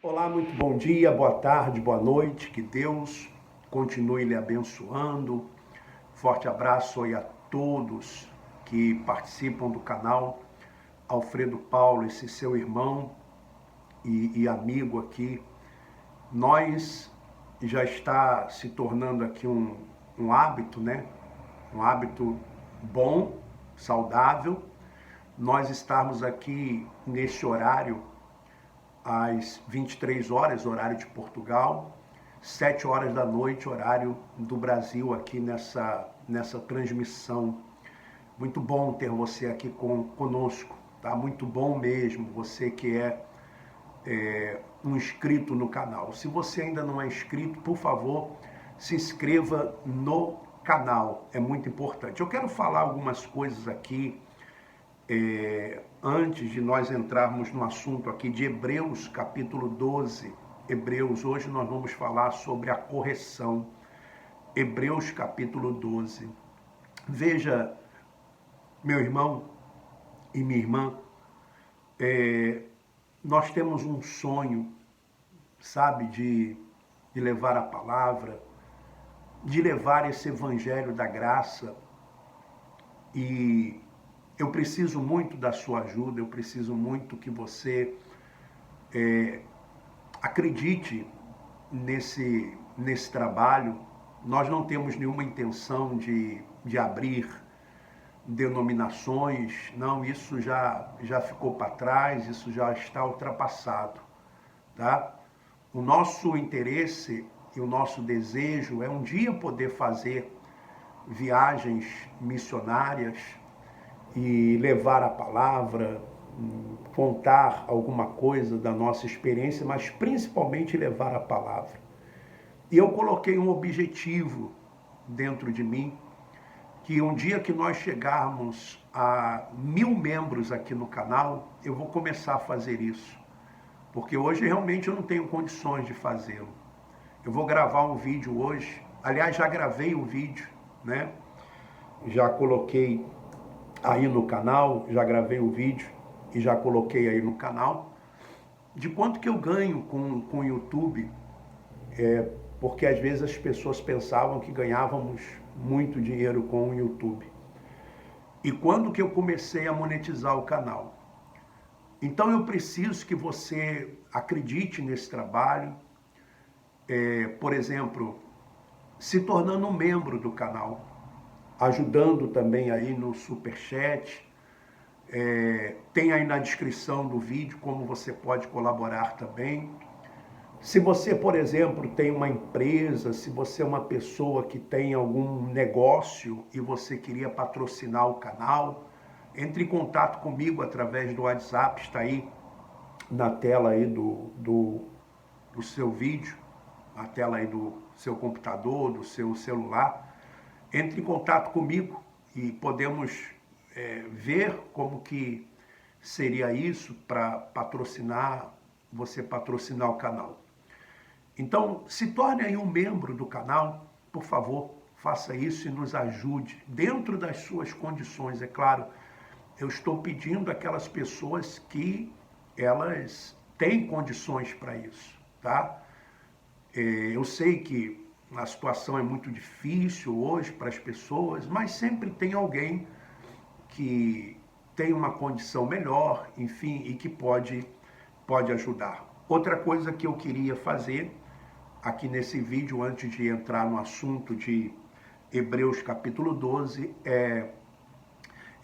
Olá, muito bom dia, boa tarde, boa noite, que Deus continue lhe abençoando. Forte abraço aí a todos que participam do canal. Alfredo Paulo, esse seu irmão e amigo aqui. Nós já está se tornando aqui um hábito, né? Um hábito bom, saudável. Nós estarmos aqui neste horário às 23 horas, horário de Portugal, 7 horas da noite, horário do Brasil, aqui nessa transmissão. Muito bom ter você aqui conosco, tá? Muito bom mesmo, você que é um inscrito no canal. Se você ainda não é inscrito, por favor, se inscreva no canal, é muito importante. Eu quero falar algumas coisas aqui antes de nós entrarmos no assunto aqui de Hebreus, capítulo 12. Hebreus, hoje nós vamos falar sobre a correção. Hebreus, capítulo 12. Veja, meu irmão e minha irmã, nós temos um sonho, sabe, de levar a palavra, de levar esse evangelho da graça, e eu preciso muito da sua ajuda, eu preciso muito que você acredite nesse trabalho. Nós não temos nenhuma intenção de abrir denominações, não, isso já ficou para trás, isso já está ultrapassado, tá? O nosso interesse e o nosso desejo é um dia poder fazer viagens missionárias e levar a palavra, contar alguma coisa da nossa experiência, mas principalmente levar a palavra. E eu coloquei um objetivo dentro de mim, que um dia que nós chegarmos a 1000 membros aqui no canal, eu vou começar a fazer isso. Porque hoje realmente eu não tenho condições de fazê-lo. Eu vou gravar um vídeo hoje, aliás, já gravei o vídeo, né? Já coloquei aí no canal, já gravei o vídeo e já coloquei aí no canal, de quanto que eu ganho com o YouTube, porque às vezes as pessoas pensavam que ganhávamos muito dinheiro com o YouTube. E quando que eu comecei a monetizar o canal? Então eu preciso que você acredite nesse trabalho, por exemplo, se tornando um membro do canal, ajudando também aí no Superchat. Tem aí na descrição do vídeo como você pode colaborar também. Se você, por exemplo, tem uma empresa, se você é uma pessoa que tem algum negócio e você queria patrocinar o canal, entre em contato comigo através do WhatsApp, está aí na tela aí do seu vídeo, na tela aí do seu computador, do seu celular. Entre em contato comigo e podemos ver como que seria isso para patrocinar, você patrocinar o canal. Então, se torne aí um membro do canal, por favor, faça isso e nos ajude, dentro das suas condições, é claro. Eu estou pedindo àquelas pessoas que elas têm condições para isso, tá? Eu sei que a situação é muito difícil hoje para as pessoas, mas sempre tem alguém que tem uma condição melhor, enfim, e que pode ajudar. Outra coisa que eu queria fazer aqui nesse vídeo, antes de entrar no assunto de Hebreus capítulo 12, é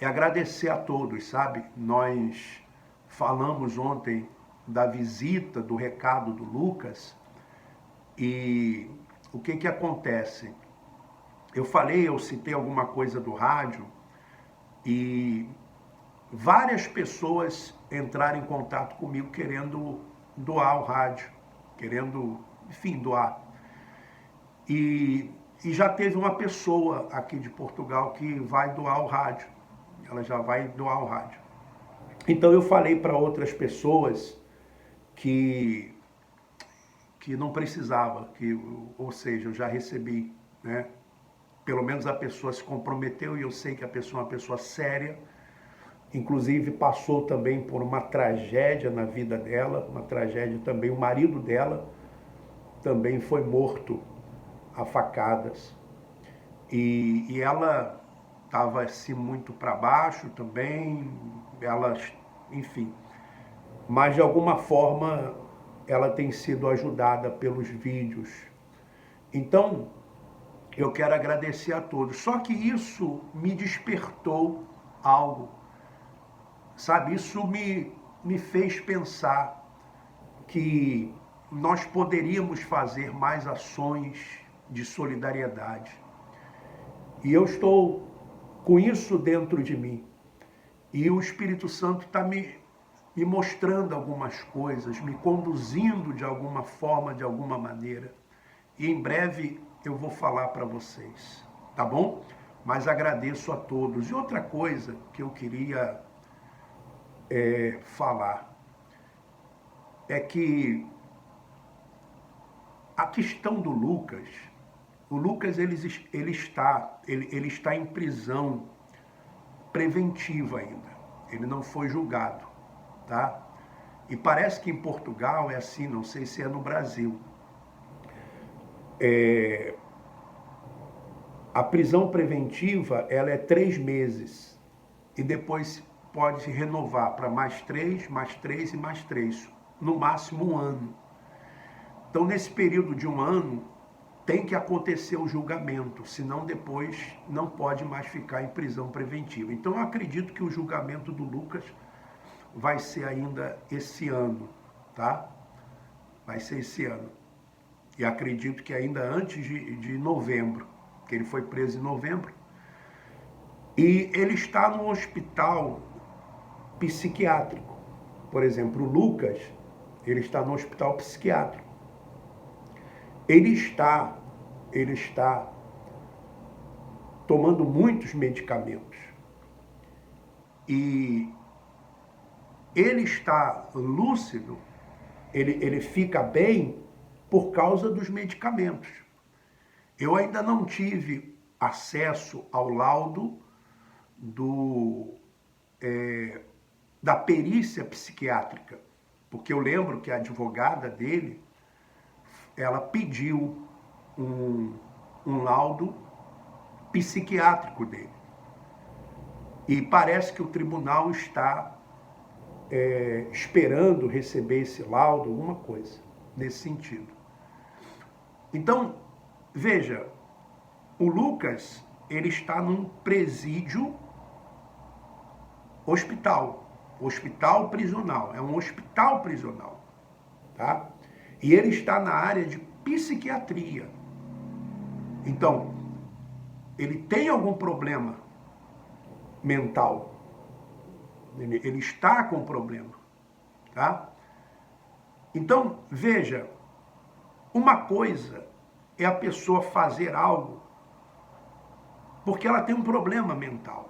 agradecer a todos, sabe? Nós falamos ontem da visita, do recado do Lucas, e o que acontece? Eu citei alguma coisa do rádio, e várias pessoas entraram em contato comigo querendo doar o rádio, querendo, enfim, doar. E já teve uma pessoa aqui de Portugal que vai doar o rádio. Ela já vai doar o rádio. Então eu falei para outras pessoas que não precisava, ou seja, eu já recebi, né? Pelo menos a pessoa se comprometeu e eu sei que a pessoa é uma pessoa séria. inclusive passou também por uma tragédia na vida dela, uma tragédia também, o marido dela também foi morto a facadas. E ela estava assim muito para baixo também, ela, enfim. Mas de alguma forma ela tem sido ajudada pelos vídeos. Então, eu quero agradecer a todos. Só que isso me despertou algo, sabe? Isso me fez pensar que nós poderíamos fazer mais ações de solidariedade. E eu estou com isso dentro de mim. E o Espírito Santo está me mostrando algumas coisas, me conduzindo de alguma forma, de alguma maneira. E em breve eu vou falar para vocês, tá bom? Mas agradeço a todos. E outra coisa que eu queria falar é que a questão do Lucas, o Lucas ele está em prisão preventiva ainda. Ele não foi julgado, tá? E parece que em Portugal é assim, não sei se é no Brasil. A prisão preventiva, ela é 3 meses. E depois pode se renovar para mais 3, mais 3 e mais 3. No máximo 1 ano. Então, nesse período de 1 ano, tem que acontecer o julgamento, senão depois não pode mais ficar em prisão preventiva. Então eu acredito que o julgamento do Lucas vai ser ainda esse ano, tá? Vai ser esse ano. E acredito que ainda antes de novembro, que ele foi preso em novembro. E ele está no hospital psiquiátrico. Por exemplo, o Lucas, ele está no hospital psiquiátrico. Ele está tomando muitos medicamentos. E ele está lúcido, ele fica bem por causa dos medicamentos. Eu ainda não tive acesso ao laudo da perícia psiquiátrica, porque eu lembro que a advogada dele, ela pediu um laudo psiquiátrico dele. E parece que o tribunal está esperando receber esse laudo, alguma coisa nesse sentido. Então, veja, o Lucas, ele está num presídio hospital prisional, é um hospital prisional, tá? E ele está na área de psiquiatria. Então, ele tem algum problema mental. Ele está com problema, tá? Então, veja, uma coisa é a pessoa fazer algo porque ela tem um problema mental.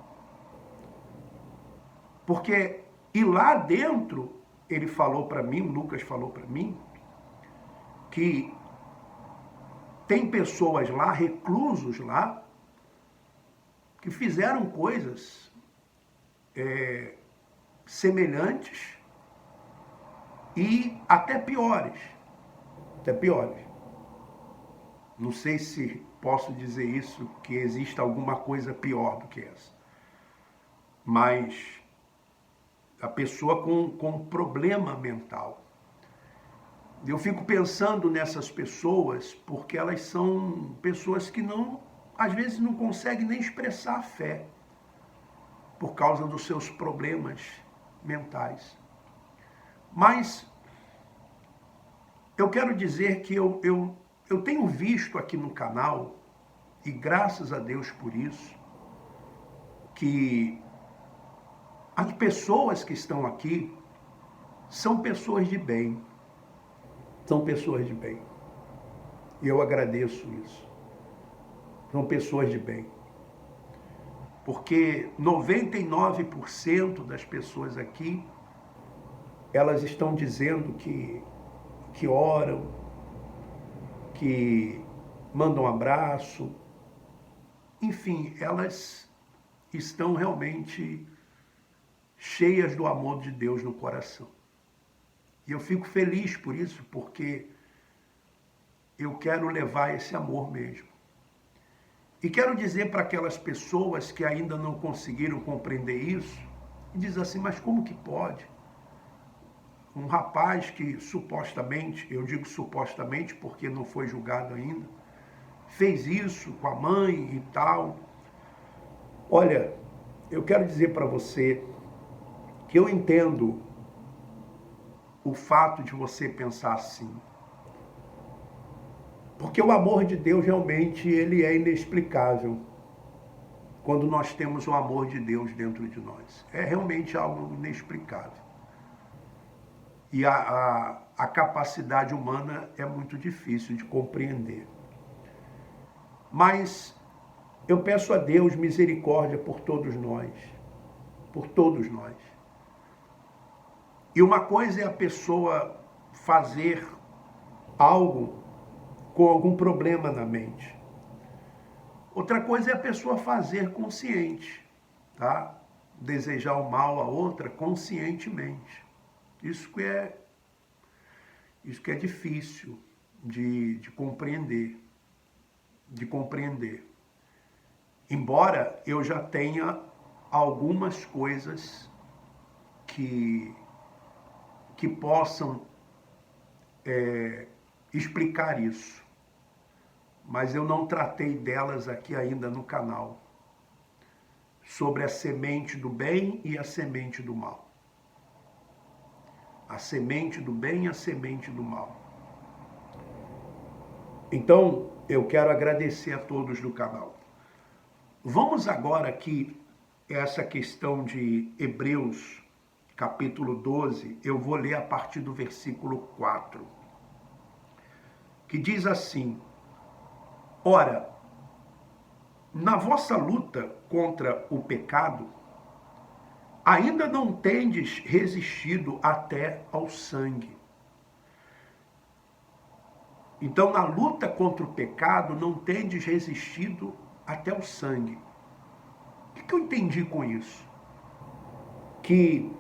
Porque, e lá dentro, ele falou para mim, o Lucas falou para mim, que tem pessoas lá, reclusos lá, que fizeram coisas semelhantes e até piores. Até piores. Não sei se posso dizer isso, que exista alguma coisa pior do que essa. Mas a pessoa com problema mental. Eu fico pensando nessas pessoas porque elas são pessoas que não, às vezes não conseguem nem expressar a fé por causa dos seus problemas mentais. Mas eu quero dizer que eu tenho visto aqui no canal, e graças a Deus por isso, que as pessoas que estão aqui são pessoas de bem. São pessoas de bem. E eu agradeço isso. São pessoas de bem. Porque 99% das pessoas aqui, elas estão dizendo que oram, que mandam um abraço. Enfim, elas estão realmente cheias do amor de Deus no coração. E eu fico feliz por isso, porque eu quero levar esse amor mesmo. E quero dizer para aquelas pessoas que ainda não conseguiram compreender isso, e diz assim, mas como que pode? Um rapaz que supostamente, eu digo supostamente porque não foi julgado ainda, fez isso com a mãe e tal. Olha, eu quero dizer para você que eu entendo o fato de você pensar assim. Porque o amor de Deus realmente ele é inexplicável quando nós temos o amor de Deus dentro de nós. É realmente algo inexplicável. E a capacidade humana é muito difícil de compreender. Mas eu peço a Deus misericórdia por todos nós. Por todos nós. E uma coisa é a pessoa fazer algo com algum problema na mente. Outra coisa é a pessoa fazer consciente, tá? Desejar o mal a outra conscientemente. Isso que é difícil de compreender. Embora eu já tenha algumas coisas que possam explicar isso. Mas eu não tratei delas aqui ainda no canal. Sobre a semente do bem e a semente do mal. A semente do bem e a semente do mal. Então, eu quero agradecer a todos do canal. Vamos agora aqui, essa questão de Hebreus, capítulo 12, eu vou ler a partir do versículo 4. Que diz assim, ora, na vossa luta contra o pecado, ainda não tendes resistido até ao sangue. Então, na luta contra o pecado, não tendes resistido até o sangue. O que eu entendi com isso? Que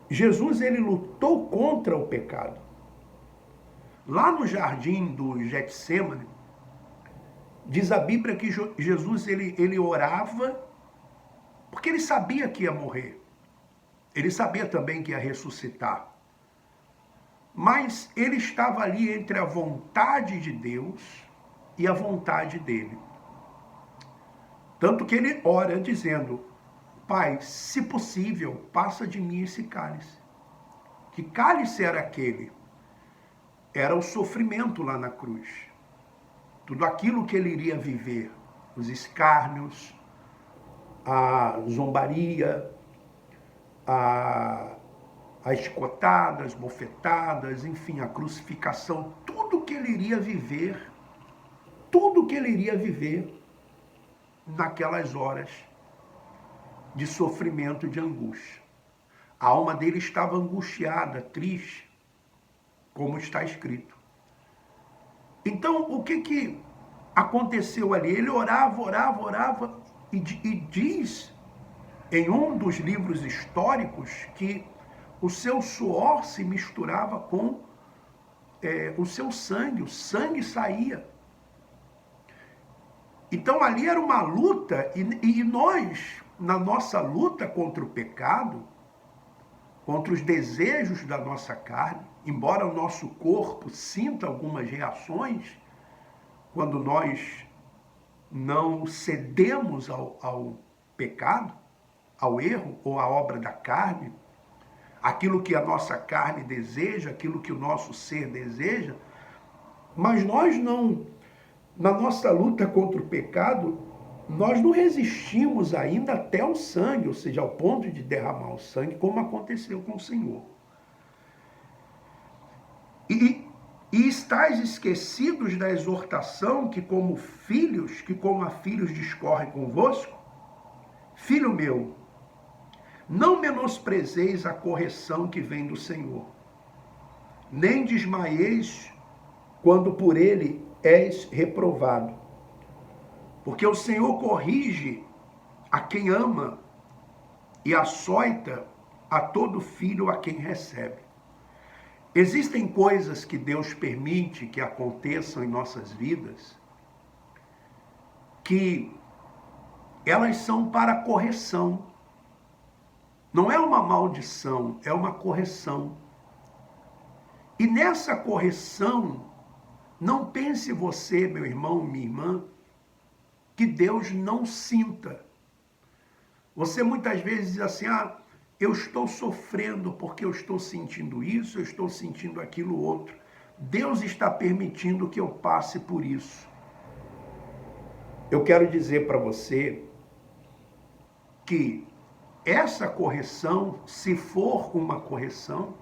Jesus, ele lutou contra o pecado. Lá no jardim do Getsêmani, diz a Bíblia que Jesus ele orava porque ele sabia que ia morrer. Ele sabia também que ia ressuscitar. Mas ele estava ali entre a vontade de Deus e a vontade dele. Tanto que ele ora dizendo, Pai, se possível, passa de mim esse cálice. Que cálice era aquele? Era o sofrimento lá na cruz. Tudo aquilo que ele iria viver, os escárnios, a zombaria, as escotadas, as bofetadas, enfim, a crucificação, tudo que ele iria viver naquelas horas de sofrimento, de angústia. A alma dele estava angustiada, triste, como está escrito. Então, o que aconteceu ali? Ele orava, e diz em um dos livros históricos que o seu suor se misturava com o seu sangue, o sangue saía. Então ali era uma luta, e nós, na nossa luta contra o pecado, contra os desejos da nossa carne, embora o nosso corpo sinta algumas reações, quando nós não cedemos ao pecado, ao erro ou à obra da carne, aquilo que a nossa carne deseja, aquilo que o nosso ser deseja, mas nós não, na nossa luta contra o pecado, nós não resistimos ainda até o sangue, ou seja, ao ponto de derramar o sangue, como aconteceu com o Senhor. E estáis esquecidos da exortação que como a filhos discorre convosco? Filho meu, não menosprezeis a correção que vem do Senhor, nem desmaieis quando por ele és reprovado. Porque o Senhor corrige a quem ama e açoita a todo filho a quem recebe. Existem coisas que Deus permite que aconteçam em nossas vidas que elas são para correção. Não é uma maldição, é uma correção. E nessa correção, não pense você, meu irmão, minha irmã, que Deus não sinta. Você muitas vezes diz assim, eu estou sofrendo porque eu estou sentindo isso, eu estou sentindo aquilo outro. Deus está permitindo que eu passe por isso. Eu quero dizer para você que essa correção, se for uma correção,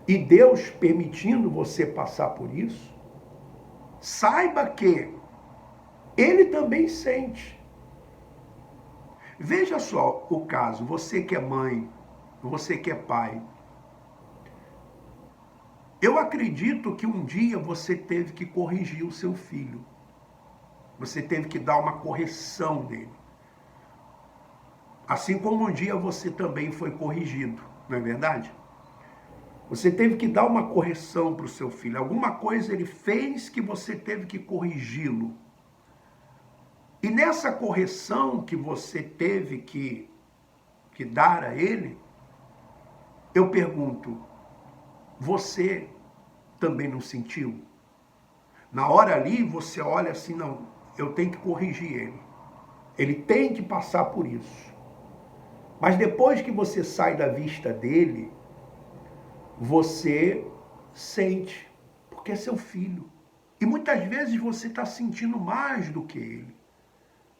e Deus permitindo você passar por isso, saiba que Ele também sente. Veja só o caso, você que é mãe, você que é pai. Eu acredito que um dia você teve que corrigir o seu filho. Você teve que dar uma correção nele. Assim como um dia você também foi corrigido, não é verdade? Você teve que dar uma correção para o seu filho. Alguma coisa ele fez que você teve que corrigi-lo. E nessa correção que você teve que dar a ele, eu pergunto, você também não sentiu? Na hora ali você olha assim, não, eu tenho que corrigir ele. Ele tem que passar por isso. Mas depois que você sai da vista dele, você sente, porque é seu filho. E muitas vezes você está sentindo mais do que ele.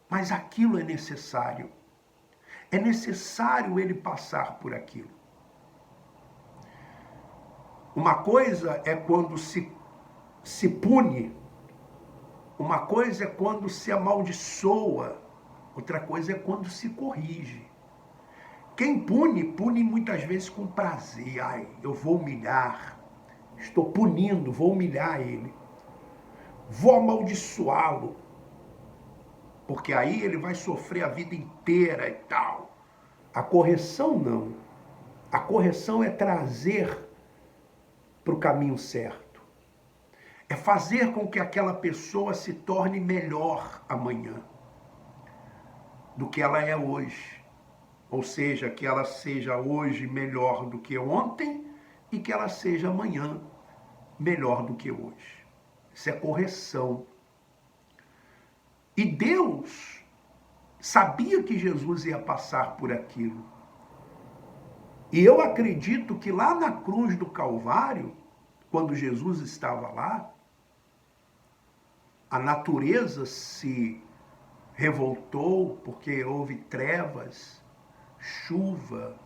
Mas aquilo é necessário. É necessário ele passar por aquilo. Uma coisa é quando se pune. Uma coisa é quando se amaldiçoa. Outra coisa é quando se corrige. Quem pune, pune muitas vezes com prazer. Eu vou humilhar. Estou punindo, vou humilhar ele. Vou amaldiçoá-lo. Porque aí ele vai sofrer a vida inteira e tal. A correção não. A correção é trazer para o caminho certo. É fazer com que aquela pessoa se torne melhor amanhã do que ela é hoje. Ou seja, que ela seja hoje melhor do que ontem e que ela seja amanhã melhor do que hoje. Isso é correção. E Deus sabia que Jesus ia passar por aquilo. E eu acredito que lá na cruz do Calvário, quando Jesus estava lá, a natureza se revoltou porque houve trevas, chuva,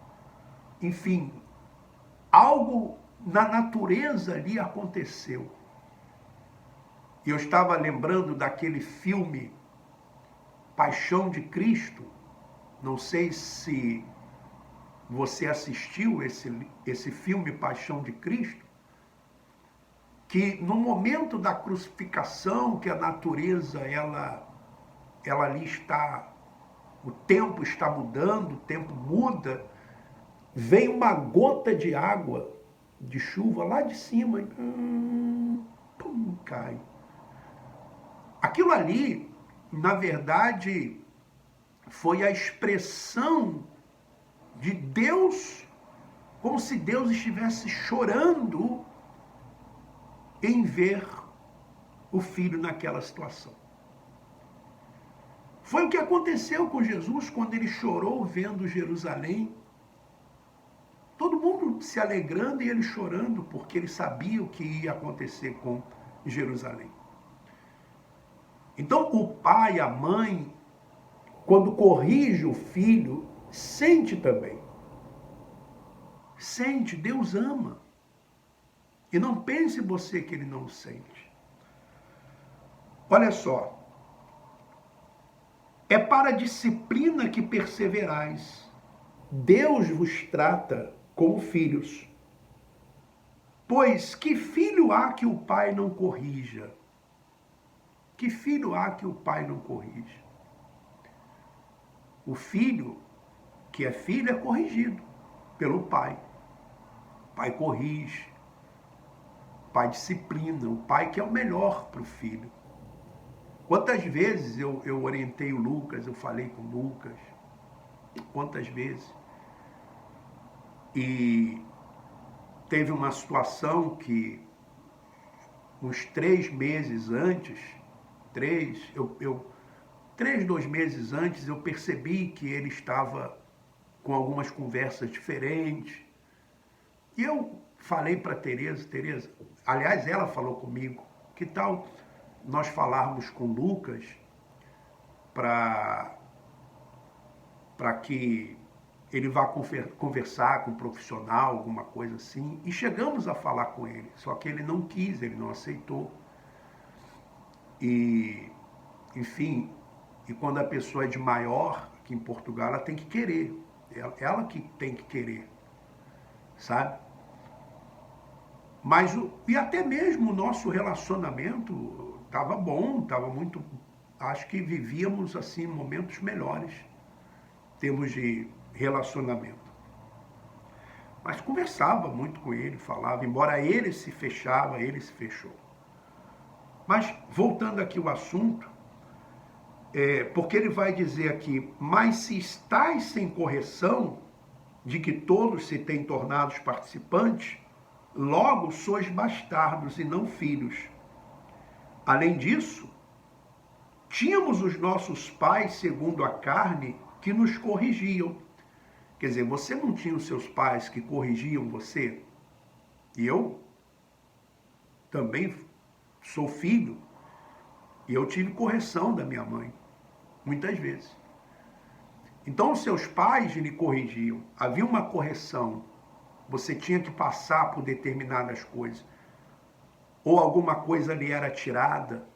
enfim, algo na natureza ali aconteceu. E eu estava lembrando daquele filme Paixão de Cristo. Não sei se você assistiu esse filme Paixão de Cristo, que no momento da crucificação, que a natureza ela ali está, o tempo está mudando, o tempo muda, vem uma gota de água, de chuva lá de cima, e pum, cai. Aquilo ali, na verdade, foi a expressão de Deus, como se Deus estivesse chorando em ver o filho naquela situação. Foi o que aconteceu com Jesus quando ele chorou vendo Jerusalém. Todo mundo se alegrando e ele chorando, porque ele sabia o que ia acontecer com Jerusalém. Então o pai, a mãe, quando corrige o filho, sente também. Sente, Deus ama. E não pense você que ele não sente. Olha só. É para a disciplina que perseverais. Deus vos trata como filhos. Pois que filho há que o pai não corrija? Que filho há que o pai não corrija? O filho, que é filho é corrigido pelo pai. O pai corrige, o pai disciplina, o pai quer o melhor para o filho. Quantas vezes eu orientei o Lucas, eu falei com o Lucas, quantas vezes. E teve uma situação que uns 3 meses antes, 2 meses antes, eu percebi que ele estava com algumas conversas diferentes. E eu falei para Tereza, aliás, ela falou comigo, que tal nós falarmos com o Lucas para que ele vá conversar com um profissional, alguma coisa assim. E chegamos a falar com ele, só que ele não quis, ele não aceitou. E, enfim, e quando a pessoa é de maior, aqui em Portugal, ela tem que querer. Ela que tem que querer, sabe? Mas, e até mesmo o nosso relacionamento estava bom, estava muito... Acho que vivíamos, assim, momentos melhores em termos de relacionamento. Mas conversava muito com ele, falava, embora ele se fechava, ele se fechou. Mas, voltando aqui ao assunto, porque ele vai dizer aqui, mas se estáis sem correção, de que todos se têm tornados participantes, logo sois bastardos e não filhos. Além disso, tínhamos os nossos pais, segundo a carne, que nos corrigiam. Quer dizer, você não tinha os seus pais que corrigiam você? E eu também sou filho, e eu tive correção da minha mãe, muitas vezes. Então, os seus pais lhe corrigiam, havia uma correção, você tinha que passar por determinadas coisas, ou alguma coisa lhe era tirada,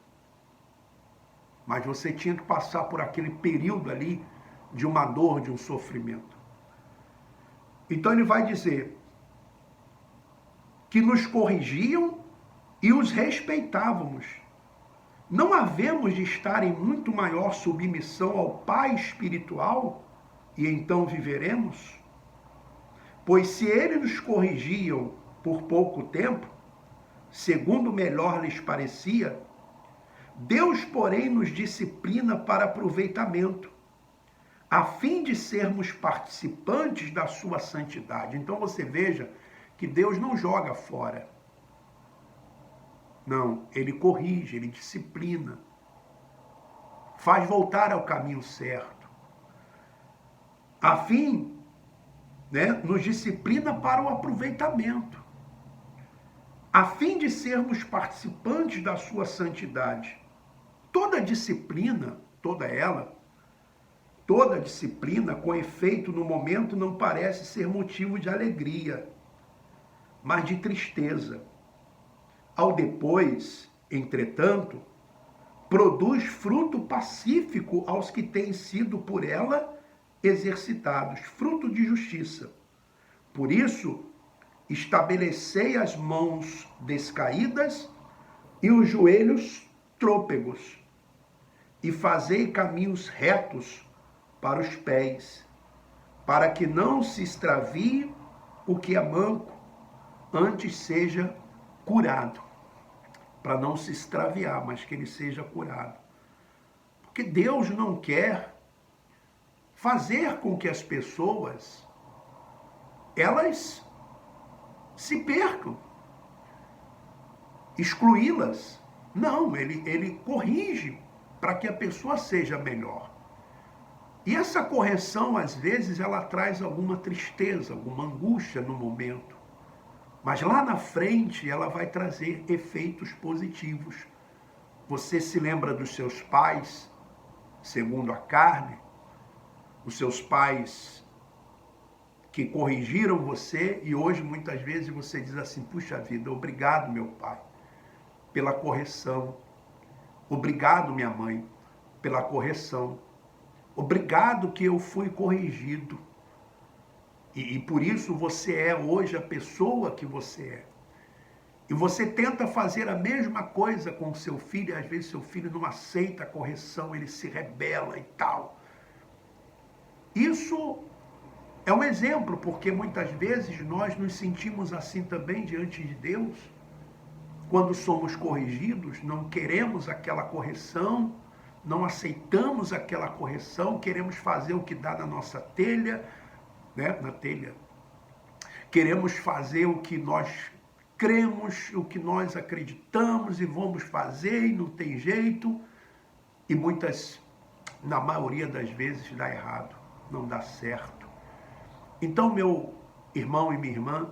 mas você tinha que passar por aquele período ali de uma dor, de um sofrimento. Então ele vai dizer que nos corrigiam e os respeitávamos. Não havemos de estar em muito maior submissão ao Pai espiritual e então viveremos? Pois se eles nos corrigiam por pouco tempo, segundo melhor lhes parecia, Deus, porém, nos disciplina para aproveitamento, a fim de sermos participantes da sua santidade. Então você veja que Deus não joga fora. Não, ele corrige, ele disciplina, faz voltar ao caminho certo. A fim, nos disciplina para o aproveitamento, a fim de sermos participantes da sua santidade. Toda disciplina, toda disciplina com efeito no momento não parece ser motivo de alegria, mas de tristeza. Ao depois, entretanto, produz fruto pacífico aos que têm sido por ela exercitados, fruto de justiça. Por isso, estabelecei as mãos descaídas e os joelhos trôpegos, e fazei caminhos retos para os pés, para que não se extravie o que é manco, antes seja curado. Para não se extraviar, mas que ele seja curado. Porque Deus não quer fazer com que as pessoas, elas se percam, excluí-las. Não, ele corrige para que a pessoa seja melhor. E essa correção, às vezes, ela traz alguma tristeza, alguma angústia no momento. Mas lá na frente, ela vai trazer efeitos positivos. Você se lembra dos seus pais, segundo a carne? Os seus pais que corrigiram você e hoje, muitas vezes, você diz assim, puxa vida, obrigado, meu pai, pela correção. Obrigado, minha mãe, pela correção. Obrigado que eu fui corrigido. E por isso você é hoje a pessoa que você é. E você tenta fazer a mesma coisa com o seu filho, e às vezes seu filho não aceita a correção, ele se rebela e tal. Isso É um exemplo, porque muitas vezes nós nos sentimos assim também diante de Deus. Quando somos corrigidos, não queremos aquela correção, não aceitamos aquela correção, queremos fazer o que dá na nossa telha, né? Na telha. Queremos fazer o que nós cremos, o que nós acreditamos e vamos fazer e não tem jeito. E na maioria das vezes, dá errado, não dá certo. Então, meu irmão e minha irmã,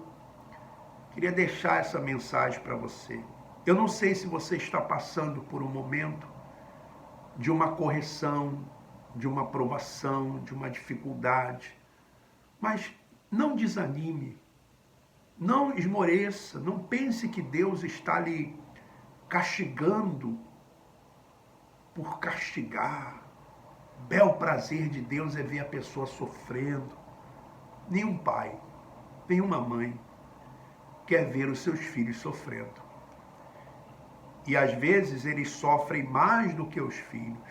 queria deixar essa mensagem para você. Eu não sei se você está passando por um momento de uma correção, de uma provação, de uma dificuldade, mas não desanime, não esmoreça, não pense que Deus está lhe castigando por castigar. Bel prazer de Deus é ver a pessoa sofrendo. Nenhum pai, nenhuma mãe quer ver os seus filhos sofrendo. E às vezes eles sofrem mais do que os filhos.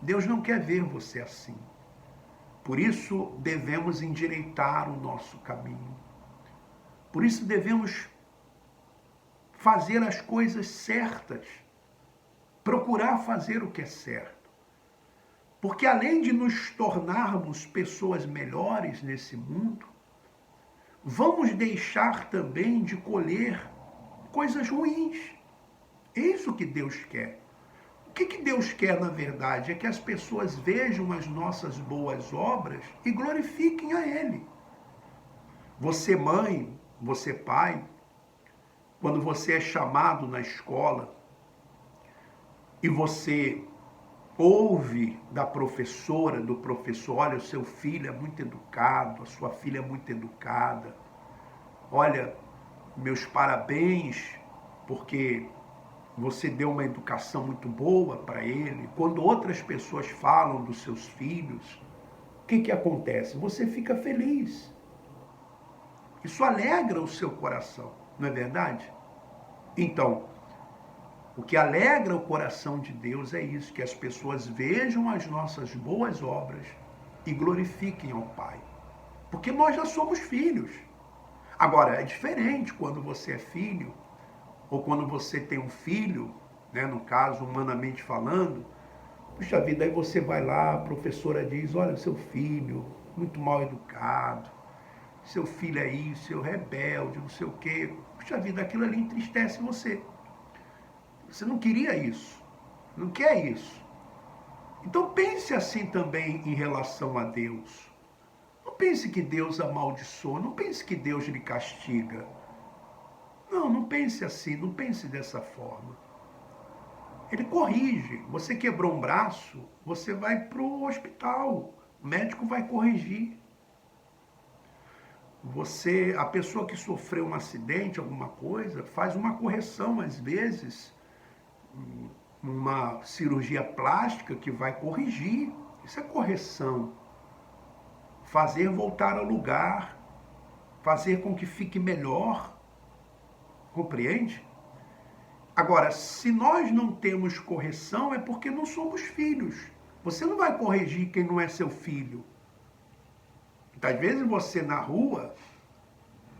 Deus não quer ver você assim. Por isso devemos endireitar o nosso caminho. Por isso devemos fazer as coisas certas. Procurar fazer o que é certo. Porque além de nos tornarmos pessoas melhores nesse mundo, vamos deixar também de colher coisas ruins. É isso que Deus quer. O que Deus quer, na verdade, é que as pessoas vejam as nossas boas obras e glorifiquem a Ele. Você, mãe, você, pai, quando você é chamado na escola e você ouve da professora, do professor, olha, o seu filho é muito educado, a sua filha é muito educada. Olha, meus parabéns, porque você deu uma educação muito boa para ele. Quando outras pessoas falam dos seus filhos, o que acontece? Você fica feliz. Isso alegra o seu coração, não é verdade? Então, o que alegra o coração de Deus é isso, que as pessoas vejam as nossas boas obras e glorifiquem ao Pai. Porque nós já somos filhos. Agora, é diferente quando você é filho, ou quando você tem um filho, né, no caso, humanamente falando. Puxa vida, aí você vai lá, a professora diz, olha, seu filho, muito mal educado, seu filho é isso, seu rebelde, não sei o quê. Puxa vida, aquilo ali entristece você. Você não queria isso, não quer isso. Então pense assim também em relação a Deus. Não pense que Deus amaldiçoa, não pense que Deus lhe castiga. Não pense assim, não pense dessa forma. Ele corrige. Você quebrou um braço, você vai para o hospital, o médico vai corrigir. A pessoa que sofreu um acidente, alguma coisa, faz uma correção, às vezes, uma cirurgia plástica que vai corrigir. Isso é correção. Fazer voltar ao lugar, fazer com que fique melhor. Compreende? Agora, se nós não temos correção, é porque não somos filhos. Você não vai corrigir quem não é seu filho. Às vezes você na rua,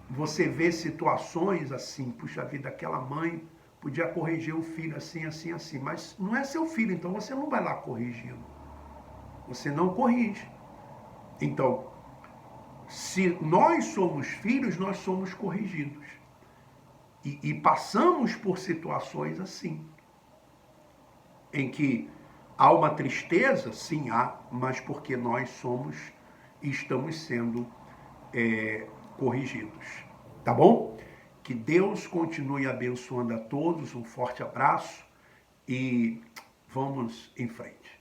você vê situações assim, puxa vida, aquela mãe podia corrigir o filho assim, assim, assim, mas não é seu filho, então você não vai lá corrigindo. Você não corrige. Então, se nós somos filhos, nós somos corrigidos. E passamos por situações assim, em que há uma tristeza, sim há, mas porque nós somos e estamos sendo corrigidos. Tá bom? Que Deus continue abençoando a todos, um forte abraço e vamos em frente.